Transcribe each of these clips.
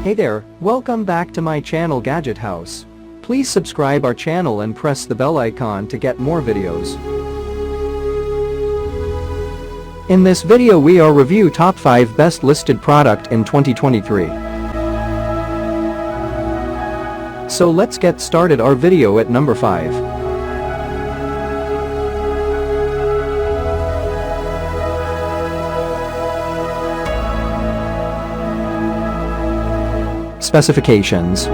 Hey there, welcome back to my channel Gadget House. Please subscribe our channel and press the bell icon to get more videos. In this video we are review top 5 best listed product in 2023. So let's get started our video at number 5. Specifications.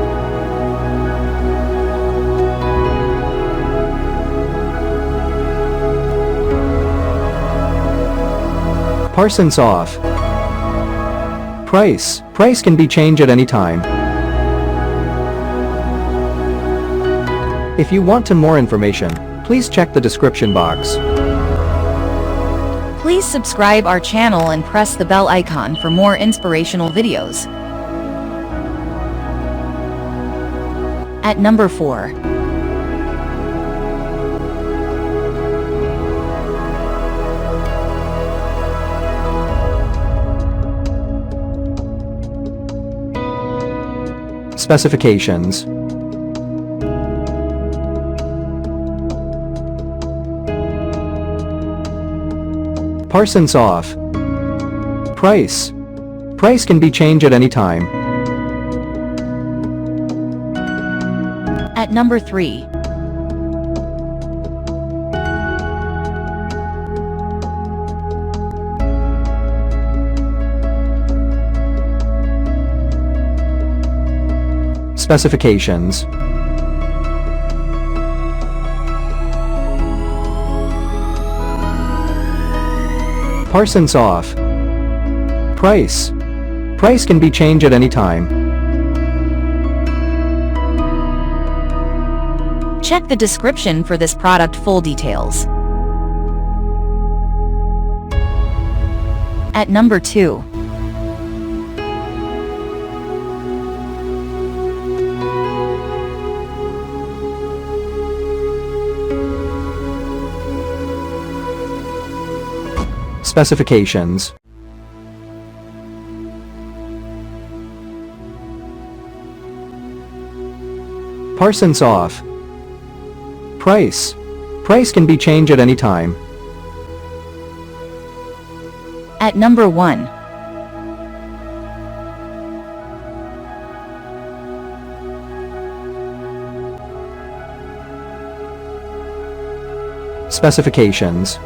Parsons off. Price can be changed at any time. If you want to more information, please check the description box. Please subscribe our channel and press the bell icon for more inspirational videos. At number 4. Specifications. Parsons off. Price can be changed at any time. At number 3. Specifications. Parsons off. Price can be changed at any time. Check the description for this product full details. At number 2. Specifications. Parsons off. Price can be changed at any time. At number 1. Specifications.